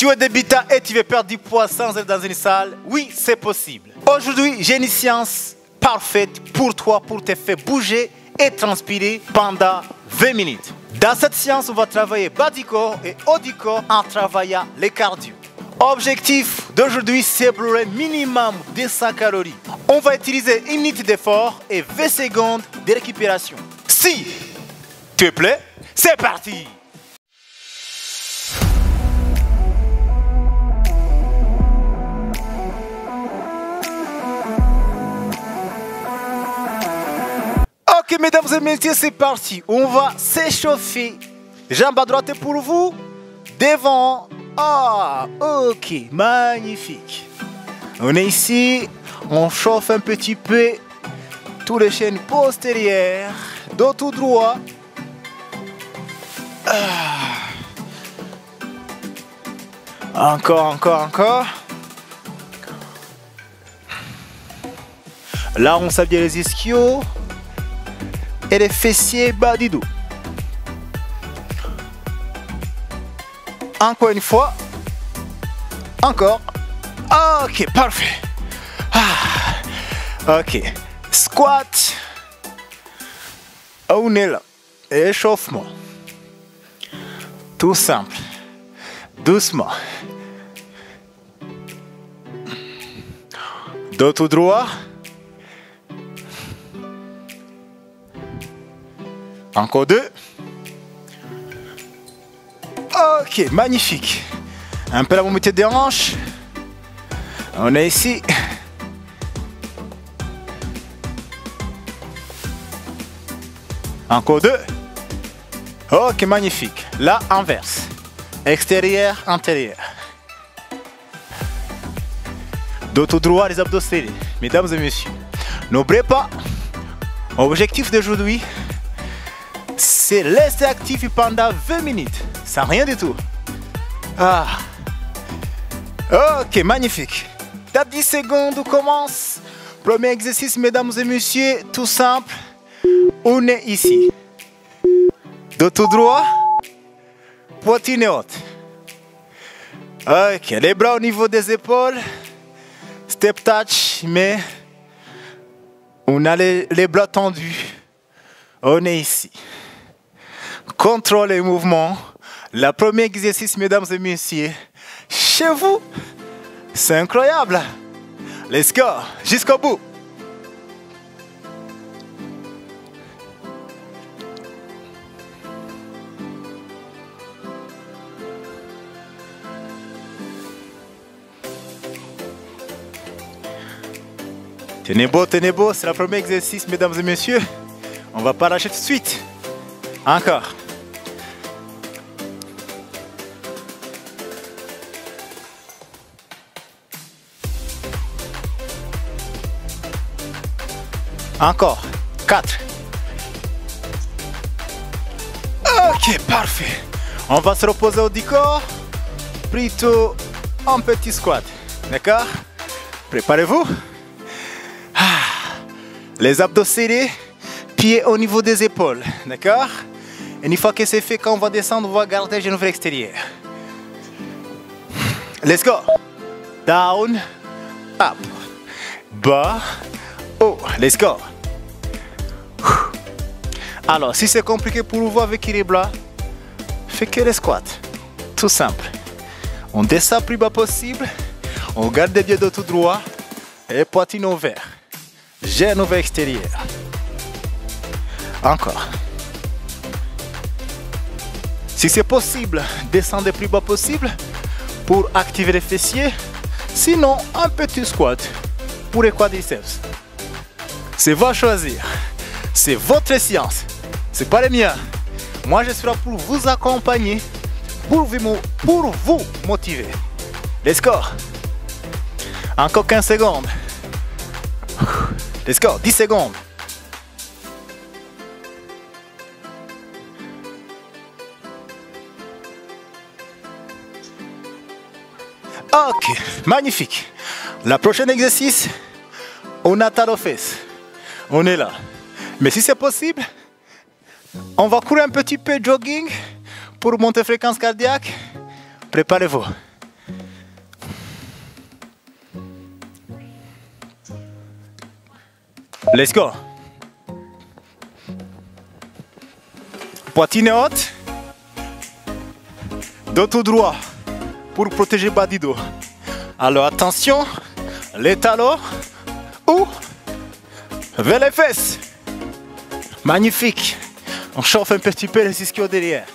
Tu es débutant et tu veux perdre du poids sans être dans une salle? Oui, c'est possible. Aujourd'hui, j'ai une science parfaite pour toi, pour te faire bouger et transpirer pendant 20 minutes. Dans cette séance, on va travailler bas du corps et haut du corps en travaillant les cardio. Objectif d'aujourd'hui, c'est brûler minimum 200 calories. On va utiliser 1 minute d'effort et 20 secondes de récupération. Si tu es prêt, c'est parti! Ok, mesdames et messieurs, c'est parti. On va s'échauffer. Jambes à droite pour vous. Devant. Ah, ok, magnifique. On est ici. On chauffe un petit peu tous les chaînes postérieures. Dos tout droit. Encore. Là, on s'habille les ischios et les fessiers bas du dos. Encore une fois. Encore. Ok, parfait. Ok. Squat. On est là. Échauffement. Tout simple. Doucement. Dos tout droit. Encore 2. Ok, magnifique. Un peu la mobilité des hanches. On est ici. Encore 2. Ok, magnifique. Là, inverse. Extérieur, intérieur. Dos tout droit, les abdos serrés. Mesdames et messieurs, n'oubliez pas, objectif d'aujourd'hui, c'est rester actif pendant 20 minutes. Sans rien du tout. Ok, magnifique. Dans 10 secondes, on commence. Premier exercice, mesdames et messieurs, tout simple. On est ici. Dos tout droit. Poitrine haute. Ok, les bras au niveau des épaules. Step touch, mais on a les bras tendus. On est ici. Contrôle les mouvements. Le premier exercice, mesdames et messieurs, chez vous, c'est incroyable. Let's go, jusqu'au bout. Tenez beau, c'est le premier exercice, mesdames et messieurs. On va pas lâcher tout de suite. Encore. Encore. 4. Ok, parfait. On va se reposer au du corps. Plutôt un petit squat. D'accord? Préparez-vous. Les abdos serrés, pieds au niveau des épaules. D'accord? Et une fois que c'est fait, quand on va descendre, on va garder le genou vers l'extérieur. Let's go. Down, up, bas, haut. Let's go. Alors, si c'est compliqué pour vous avec les bras, faites que les squats. Tout simple. On descend plus bas possible. On garde les pieds de tout droit. Et poitrine ouverte. Genou vers extérieur. Encore. Si c'est possible, descendez plus bas possible pour activer les fessiers. Sinon, un petit squat pour les quadriceps. C'est votre choisir. C'est votre science. C'est pas les miens. Moi, je suis là pour vous accompagner, pour vous motiver. Let's go. Encore 15 secondes. Let's go. 10 secondes. Ok, magnifique. La prochaine exercice, on attaque aux fesses. On est là. Mais si c'est possible, on va courir un petit peu jogging pour monter fréquence cardiaque. Préparez-vous. Let's go. Poitrine haute. Dos tout droit pour protéger le bas du dos. Alors attention, les talons ou vers les fesses. Magnifique. On chauffe un petit peu les ischios derrière.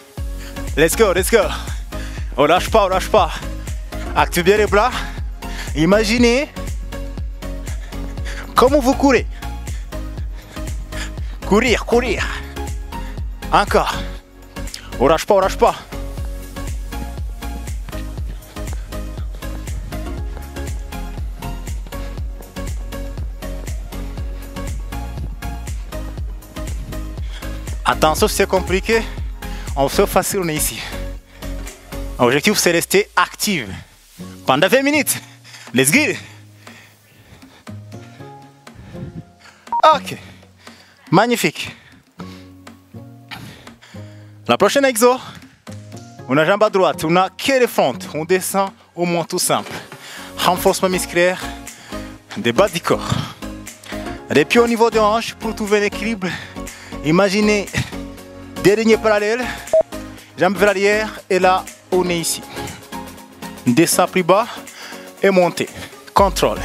Let's go, let's go. On lâche pas, on lâche pas. Activez bien les bras. Imaginez comment vous courez. Courir, courir. Encore. On lâche pas, on lâche pas. Attention, si c'est compliqué, on fait facile, on est ici. L'objectif, c'est rester actif pendant 20 minutes. Let's get it. Ok. Magnifique. La prochaine exo, on a jambe à droite, on a que le front, on descend au moins tout simple. Renforcement musculaire des bas du corps. Les pieds au niveau des hanches pour trouver l'équilibre. Imaginez des lignes parallèles, jambes vers l'arrière et là on est ici. Descend plus bas et montez. Contrôle.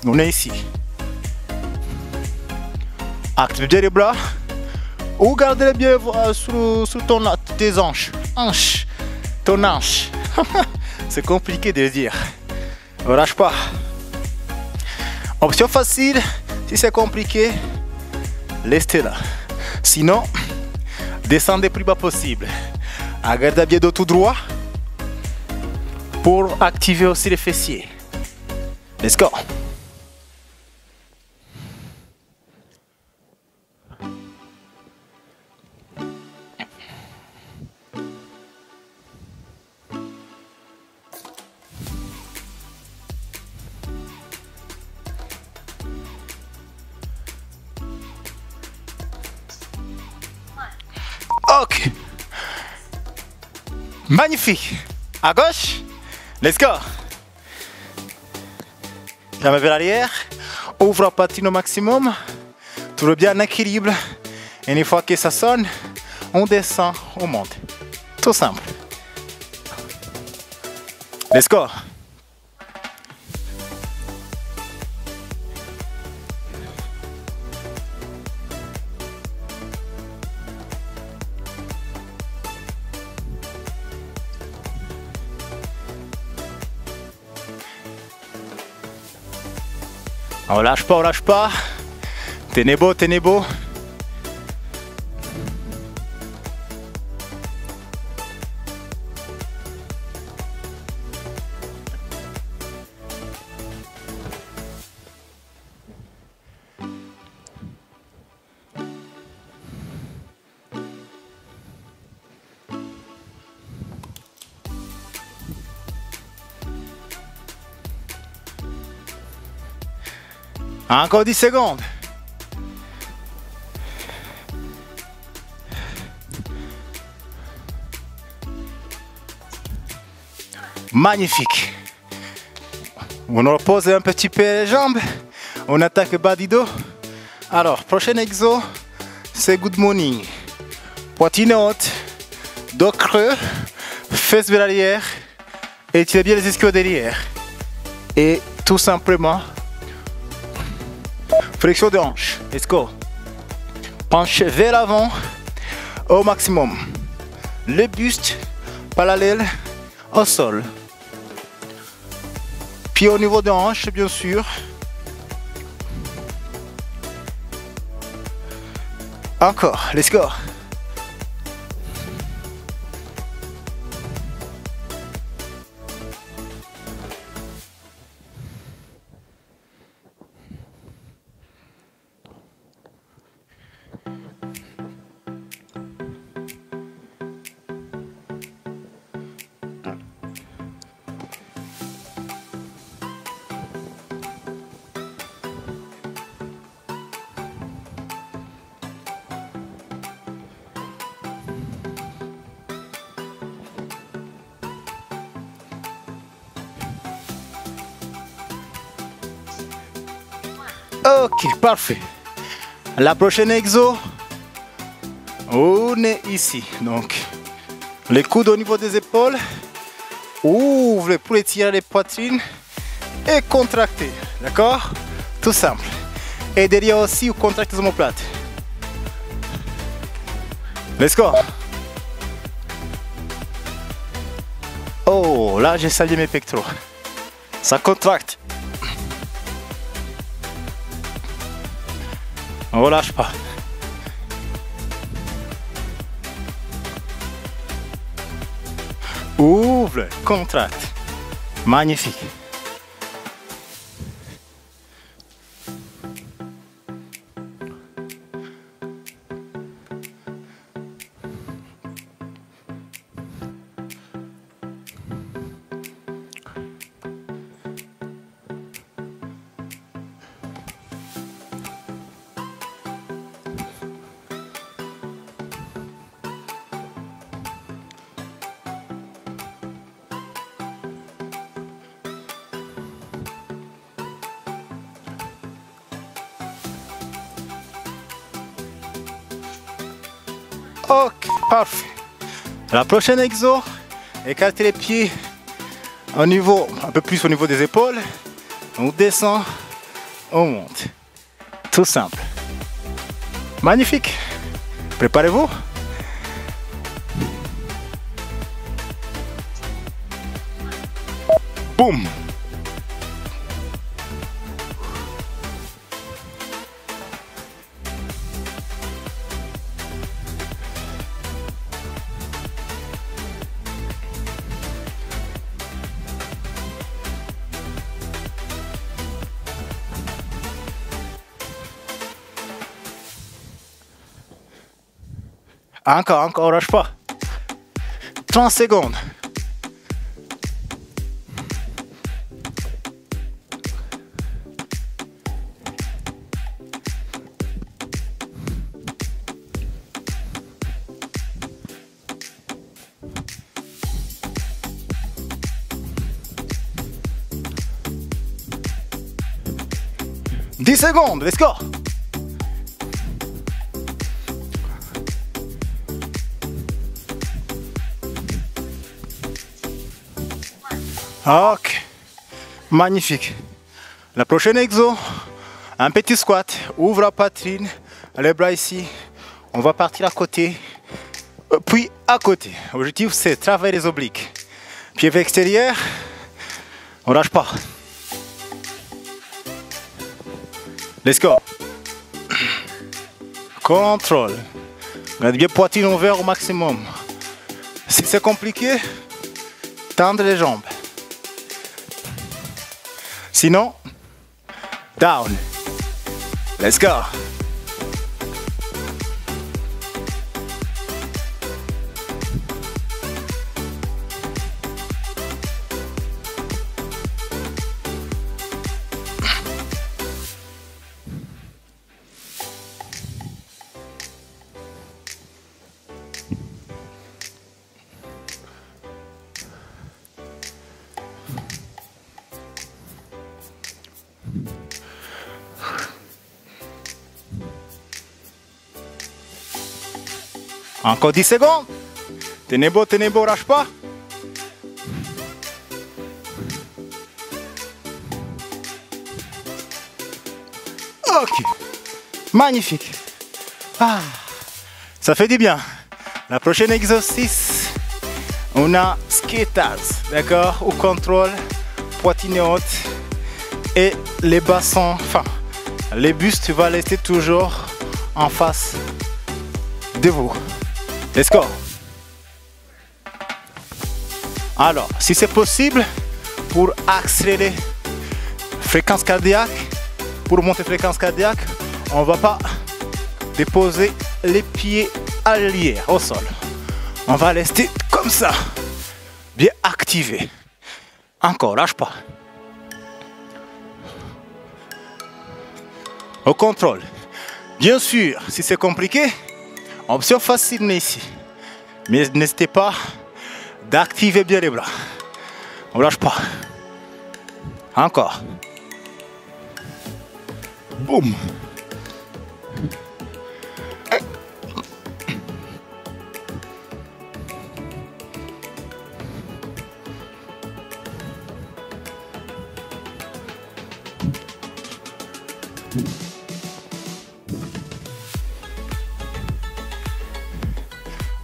On est ici. Active bien les bras ou gardez bien sur tes hanches. Ton hanche. C'est compliqué de le dire. Ne lâche pas. Option facile, si c'est compliqué, restez là. Sinon, descendez le plus bas possible. Gardez bien le dos tout droit pour activer aussi les fessiers. Let's go. Ok. Magnifique. À gauche. Let's go. Jambes vers l'arrière. Ouvre la poitrine au maximum. Trouve bien un équilibre. Et une fois que ça sonne, on descend, on monte. Tout simple. Let's go. On lâche pas, on lâche pas. Tenez beau, tenez beau. Encore 10 secondes. Magnifique. On repose un petit peu les jambes. On attaque le bas du dos. Alors, prochain exo, c'est good morning. Poitrine haute, dos creux, fesses vers l'arrière. Et tirez bien les ischios derrière. Et tout simplement, flexion de hanche. Let's go. Penche vers l'avant au maximum. Le buste parallèle au sol. Pied au niveau de hanche, bien sûr. Encore. Let's go. Ok, parfait. La prochaine exo, on est ici. Donc, les coudes au niveau des épaules. Ouvre pour étirer les poitrines et contracter. D'accord? Tout simple. Et derrière aussi, vous contractez les omoplates. Let's go. Oh, là j'ai sali mes pectoraux. Ça contracte. On relâche pas. Ouvre, contracte. Magnifique. Ok, parfait. La prochaine exo, écartez les pieds au niveau, un peu plus au niveau des épaules. On descend, on monte. Tout simple. Magnifique. Préparez-vous. Boum. Encore, lâche pas. 30 secondes. « 10 secondes, let's go! » Ok, magnifique. La prochaine exo, un petit squat, ouvre la poitrine, les bras ici. On va partir à côté, puis à côté. L'objectif c'est travailler les obliques. Pied extérieur, on lâche pas. Let's go. Contrôle. Gardez bien poitrine ouverte au maximum. Si c'est compliqué, tendre les jambes. Sinon, down. Let's go. Encore 10 secondes. Tenez beau, lâche pas. Ok. Magnifique. Ah, ça fait du bien. La prochaine exercice, on a skaters, d'accord, au contrôle, poitrine haute et les bassins, enfin, les bustes vont rester toujours en face de vous. Let's go. Alors, si c'est possible, pour accélérer fréquence cardiaque, pour monter fréquence cardiaque, on ne va pas déposer les pieds à l'arrière au sol. On va rester comme ça, bien activé. Encore, lâche pas. Au contrôle. Bien sûr, si c'est compliqué, option facile mais ici. Mais n'hésitez pas d'activer bien les bras. On lâche pas. Encore. Boum.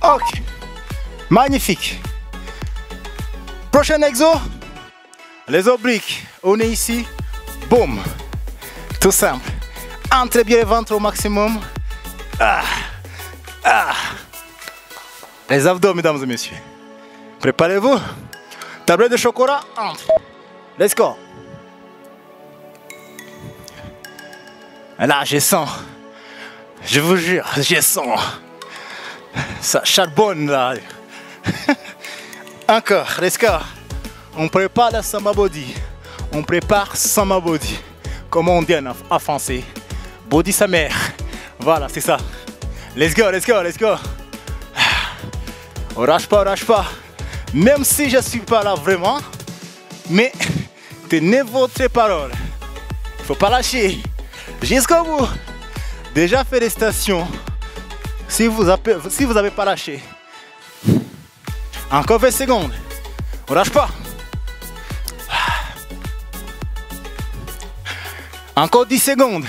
Ok, magnifique. Prochain exo, les obliques. On est ici, boum, tout simple. Entrez bien le ventre au maximum. Ah. Ah. Les abdos, mesdames et messieurs. Préparez-vous. Tablette de chocolat, entre. Let's go. Là, je sens. Je vous jure, je sens. Ça charbonne là. Encore, let's go. On prépare la samba body. On prépare samba body. Comment on dit en français? Body sa mère. Voilà, c'est ça. Let's go, let's go, let's go. On lâche pas, on lâche pas. Même si je suis pas là vraiment, mais tenez votre parole. Il faut pas lâcher. Jusqu'au bout. Déjà félicitations. Si vous avez pas lâché. Encore 20 secondes. On lâche pas. Encore 10 secondes.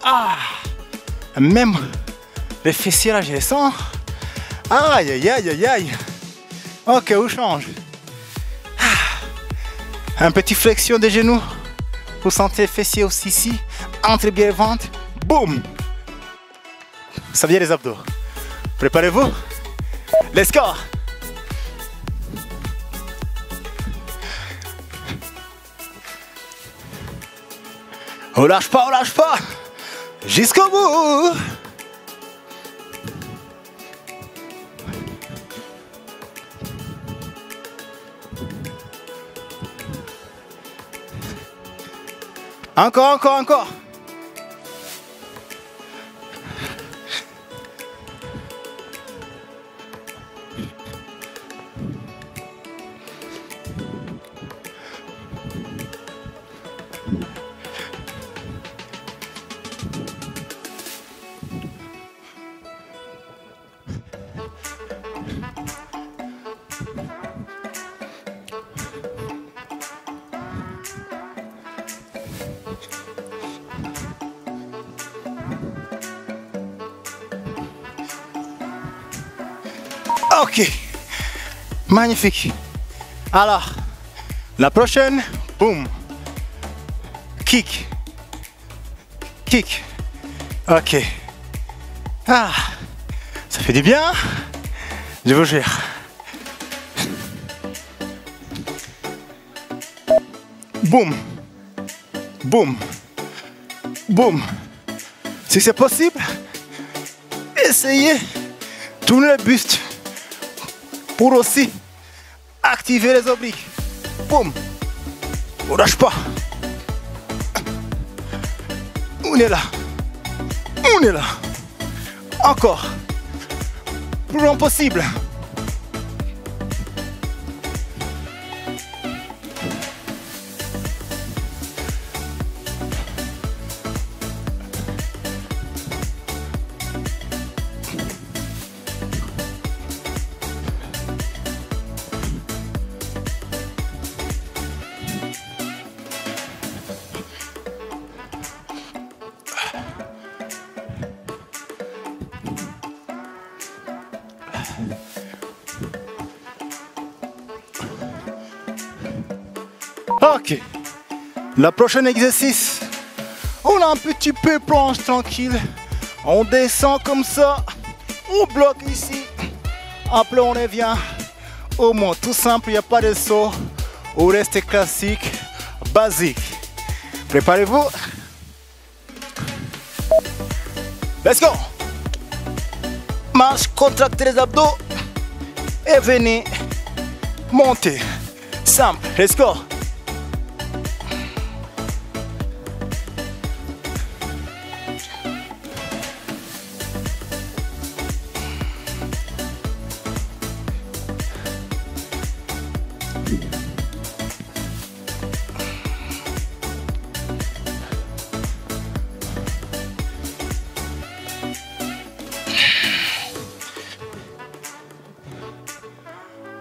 Ah, même les fessiers là, je les sens. Aïe, aïe, aïe, aïe, aïe. Ok, on change. Un petit flexion des genoux. Vous sentez les fessiers aussi ici. Entrez bien le ventre. Boum. Ça vient les abdos. Préparez-vous. Let's go. On lâche pas, on lâche pas. Jusqu'au bout. Encore, encore, encore. Ok, magnifique. Alors, la prochaine, boum, kick, kick. Ok. Ah, ça fait du bien, je vous jure. Boum, boum, boum. Si c'est possible, essayez, tournez le buste. Pour aussi activer les obliques. Boum. On lâche pas. On est là. On est là. Encore. Plus long possible. Ok, la prochaine exercice, on a un petit peu planche tranquille, on descend comme ça, on bloque ici, après on revient au mont, tout simple, il n'y a pas de saut, on reste classique, basique. Préparez-vous, let's go, marche, contractez les abdos et venez monter, simple, let's go.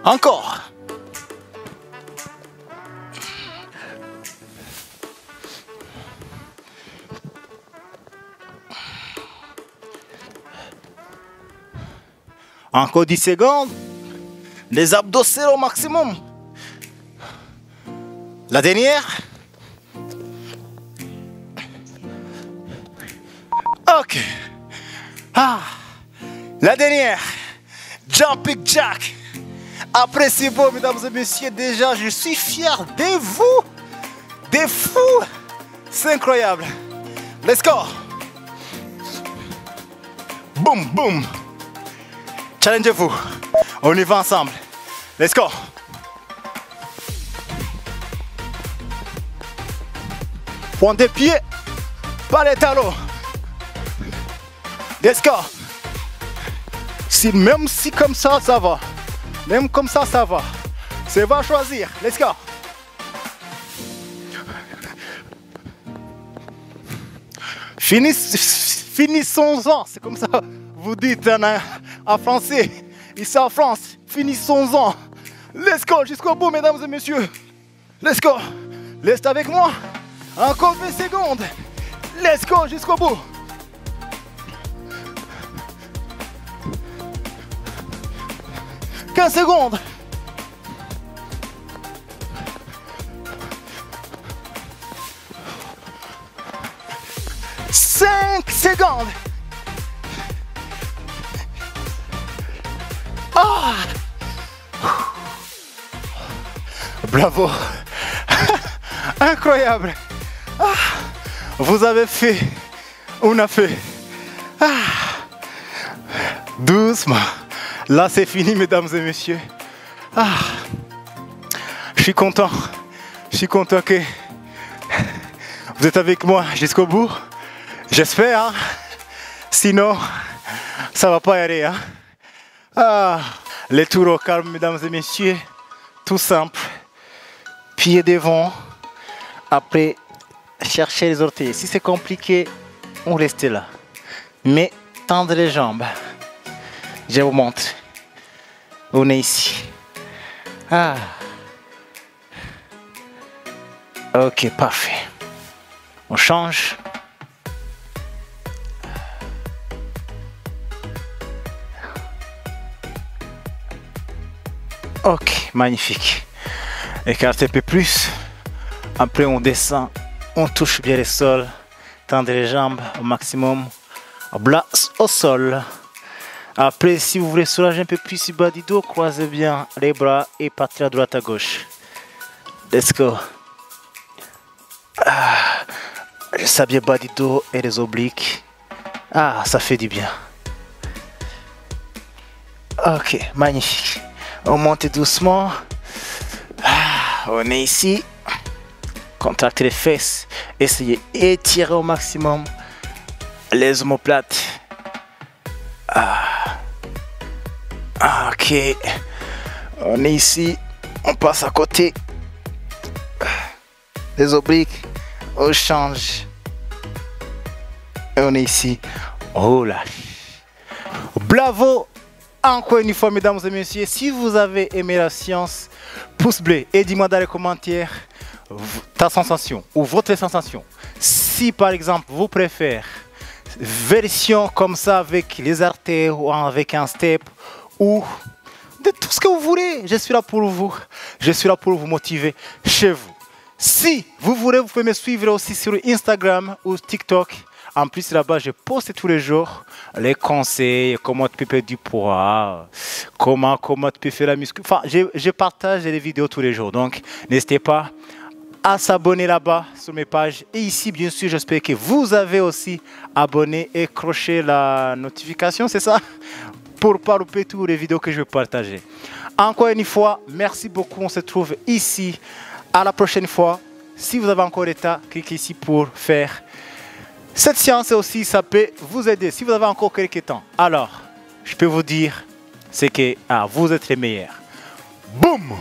Encore. Encore 10 secondes. Les abdos serrés au maximum. La dernière. Ok. La dernière. Jumping jack. Après c'est beau, mesdames et messieurs. Déjà, je suis fier de vous. Des fous. C'est incroyable. Let's go. Boum, boum. Challengez-vous. On y va ensemble. Let's go. Point de pied. Pas les talons. Let's go. Même si comme ça, ça va. Même comme ça, ça va. C'est va choisir. Let's go. Finissons-en. C'est comme ça. Vous dites en français. Ici en France. Finissons-en. Let's go. Jusqu'au bout, mesdames et messieurs. Let's go. Restez avec moi. Encore 20 secondes. Let's go. Jusqu'au bout. 15 secondes. 5 secondes. Ah. Bravo. Incroyable. Ah. Vous avez fait. On a fait. Ah. Doucement. Là, c'est fini, mesdames et messieurs. Ah. Je suis content. Je suis content que vous êtes avec moi jusqu'au bout. J'espère. Hein? Sinon, ça va pas y aller. Hein? Ah. Les tours au calme, mesdames et messieurs. Tout simple. Pied devant. Après, chercher les orteils. Si c'est compliqué, on reste là. Mais tendre les jambes. Je vous montre. On est ici. Ah. Ok, parfait. On change. Ok, magnifique. Écartez un peu plus. Après, on descend. On touche bien le sol. Tendez les jambes au maximum. Bras au sol. Après, si vous voulez soulager un peu plus le bas du dos, croisez bien les bras et partez à droite à gauche. Let's go. Ah, je sais bien le bas du dos et les obliques. Ah, ça fait du bien. Ok, magnifique. On monte doucement. Ah, on est ici. Contractez les fesses. Essayez d'étirer au maximum les omoplates. Ok, on est ici, on passe à côté des obliques, on change, et on est ici. Oh là, bravo encore une fois, mesdames et messieurs. Si vous avez aimé la séance, pouce bleu et dis-moi dans les commentaires ta sensation ou votre sensation. Si par exemple vous préférez version comme ça avec les artères ou avec un step ou de tout ce que vous voulez, je suis là pour vous. Je suis là pour vous motiver chez vous. Si vous voulez, vous pouvez me suivre aussi sur Instagram ou TikTok. En plus, là-bas, je poste tous les jours les conseils, comment tu peux perdre du poids, comment tu peux faire la muscu. Enfin, je partage les vidéos tous les jours. Donc, n'hésitez pas à s'abonner là-bas sur mes pages. Et ici, bien sûr, j'espère que vous avez aussi abonné et croché la notification, c'est ça? Pour ne pas louper toutes les vidéos que je vais partager. Encore une fois, merci beaucoup. On se trouve ici. À la prochaine fois. Si vous avez encore l'état, cliquez ici pour faire cette séance aussi. Ça peut vous aider. Si vous avez encore quelques temps, alors, je peux vous dire, c'est que vous êtes les meilleurs. Boum!